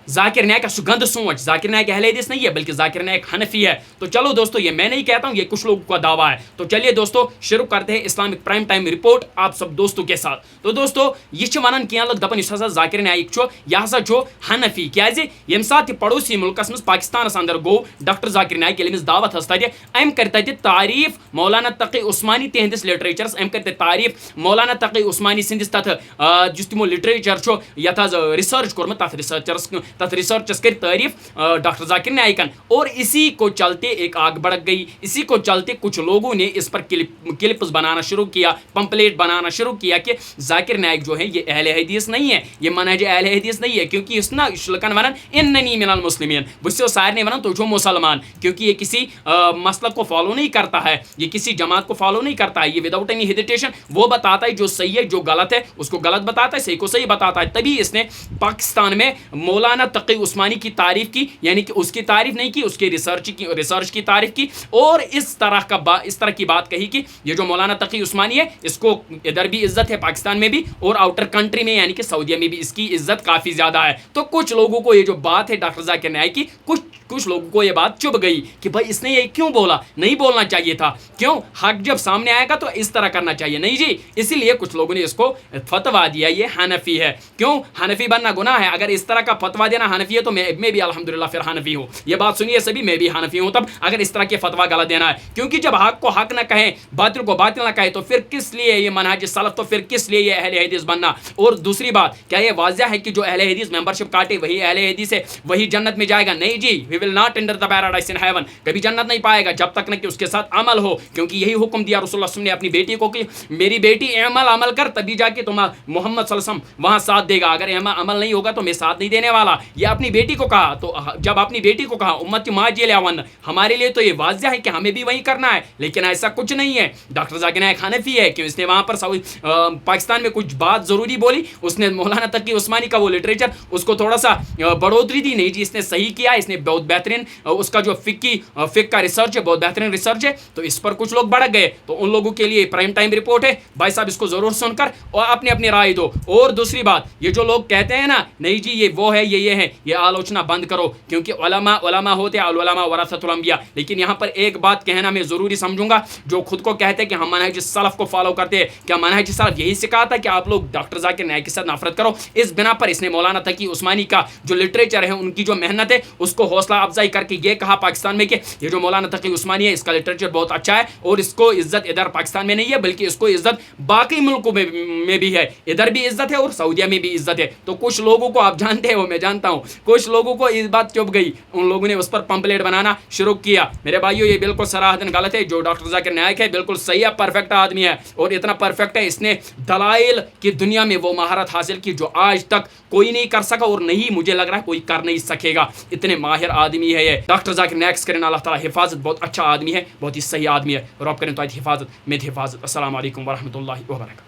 जाकिर नायक का सुगंध सोच, जाकिर नायक अहले हदीस नहीं है बल्कि जाकिर नायक हनफी है। तो चलो दोस्तों, ये मैं नहीं कहता हूं, ये कुछ लोगों का दावा है। तो चलिए दोस्तों शुरू करते हैं इस्लामिक प्राइम टाइम रिपोर्ट आप सब दोस्तों के साथ। तो दोस्तों यह वनान क्या लोग दपन इस हसा जाकिर नायक छो यह हसा छो हनफी क्याज यम साथ पड़ोसी मुल्कस मज पाकिस्तानस अंदर गो डॉक्टर जाकिर नायक यम दावत हस तत अम कर तारीफ मौलाना तकी उस्मानी तिहंदिस लिटरेचरस, अम कर तारीफ मौलाना तकी उस्मानी सिंदिस तथ जिस तिमो लिटरेचर छो यथ रिसर्च कोर्मत तथ रिसर्चस कर तारीफ डॉक्टर जाकिर नायकन। और इसी को चलते एक आग भड़क गई, इसी को चलते कुछ लोगों ने इस पर क्लिप्स बनाना शुरू किया, पंपलेट बनाना शुरू किया कि जाकिर नायक जो है ये अहले हदीस नहीं है, ये मनहज अहले हदीस नहीं है, क्योंकि इसना शुल्कन वनन इन्ननी मिनल मुस्लिमीन बुस्सो सारने वनन तो जो मुसलमान, क्योंकि ये किसी मसलक को फॉलो नहीं करता है, ये किसी जमात को फॉलो नहीं करता है, ये विदाउट एनी हेजिटेशन वो बताता है जो सही है, जो गलत है उसको गलत बताता है, सही को सही बताता है। तभी इसने पाकिस्तान में मौलाना तकी उस्मानी की तारीफ की, यानी कि उसकी तारीफ नहीं की, उसके रिसर्च की तारीफ की, और इस तरह की बात कही कि ये जो मौलाना तकी उस्मानी है इसको इधर भी इज्जत है पाकिस्तान में भी, और आउटर कंट्री में यानी कि सऊदीया में भी इसकी इज्जत काफी ज्यादा है। तो कुछ लोगों को ये जो बात है डॉक्टर जाकिर नायक की, कुछ लोगों को ये बात चुभ गई कि भाई इसने ये क्यों बोला, नहीं बोलना चाहिए था, क्यों हक जब सामने आएगा तो इस तरह करना चाहिए, नहीं जी। इसीलिए कुछ लोगों ने इसको फतवा दिया ये हनफी है। क्यों हनफी बनना गुनाह है? अगर इस तरह का फतवा देना हनफी है तो मैं भी अल्हम्दुलिल्लाह फिर हनफी हूँ। ये बात सुनिए सभी, मैं भी हनफी हूँ तब अगर इस तरह के फतवा गलत देना है, क्योंकि जब हक को हक ना कहे, बातिल को बातिल ना कहे, तो फिर किस लिए ये मनहज सलफ, तो फिर किस लिए ये अहले हदीस बनना। और दूसरी बात, क्या ये वाज़िह है कि जो अहले हदीस मेंबरशिप काटे वही अहले हदीस है, वही जन्नत में जाएगा? नहीं जी, we will not enter the paradise in heaven, कभी जन्नत नहीं पाएगा जब तक न कि उसके साथ अमल हो, क्योंकि यही हुक्म दिया रसूलुल्लाह सल्लल्लाहु अलैहि वसल्लम ने अपनी बेटी को कि मेरी बेटी अमल कर तभी जाके तुम मोहम्मद सल्लल्लाहु अलैहि वसल्लम वहां साथ देगा, अगर अमल नहीं होगा तो मैं साथ नहीं देने वाला। ये अपनी बेटी को कहा, तो जब अपनी बेटी को कहा उम्मती माजिल, हमारे लिए तो ये वाज़िह है कि हमें भी वही करना है, लेकिन ऐसा कुछ नहीं है। डॉक्टर जाकिर नायक हनफी है, क्यों इसने वहां पर पाकिस्तान में कुछ बात जरूरी बोली, उसने मौलाना तकी उस्मानी का वो लिटरेचर उसको थोड़ा सा बढ़ोतरी दी, नहीं जी इसने सही किया, इसने बहुत बेहतरीन उसका जो फिक का रिसर्च है बहुत बेहतरीन रिसर्च है। तो इस पर कुछ लोग भड़क गए, तो उन लोगों के लिए प्राइम टाइम रिपोर्ट है भाई साहब, इसको जरूर सुनकर और अपनी अपनी राय दो। और दूसरी बात, ये जो लोग कहते हैं ना नहीं जी ये वो है ये है, ये आलोचना बंद करो, क्योंकि उलमा होते हैं उलमा वरसतुल अंबिया। लेकिन यहाँ पर एक बात कहना मैं जरूरी समझूंगा, जो खुद को कहते हैं कि हम मनहज सलफ को फॉलो करते हैं, क्या मनहज सलफ यही सिखाता कि आप लोग डॉक्टर जाकिर नायक के साथ नफरत करो? इस बिना पर इसने मौलाना तकी उस्मानी का जो लिटरेचर है, उनकी जो मेहनत है, उसको हौसला अफजाई करके ये कहा पाकिस्तान में कि ये जो मौलाना तकी उस्मानी है इसका लिटरेचर बहुत अच्छा है, और इसको इज्जत इधर पाकिस्तान में नहीं है बल्कि इसको इज्जत बाकी मुल्कों में भी है, इधर भी इज्जत है और सऊदीया में भी इज्जत है। तो कुछ लोगों को आप जानते हो, मैं जानता हूं, कुछ लोगों को इस बात चुभ गई, उन लोगों ने उस पर पंपलेट बनाना शुरू किया। मेरे भाइयों ये बिल्कुल सराहतन गलत है। जो डॉक्टर जाकिर नायक है बिल्कुल सही है, परफेक्ट आदमी है, और इतना परफेक्ट है इसने दलाइल की दुनिया में वो महारत हासिल की जो आज तक कोई नहीं कर सका, और नहीं मुझे लग रहा है कोई कर नहीं सकेगा। इतने माहिर आदमी है ये डॉक्टर जाकिर नायक करें अल्लाह ताला हिफाजत, बहुत अच्छा आदमी है, बहुत ही सही आदमी है, और आप करें तो हिफाजत में हिफाजत। अस्सलाम वालेकुम वरहमतुल्लाहि वबरकातुहू।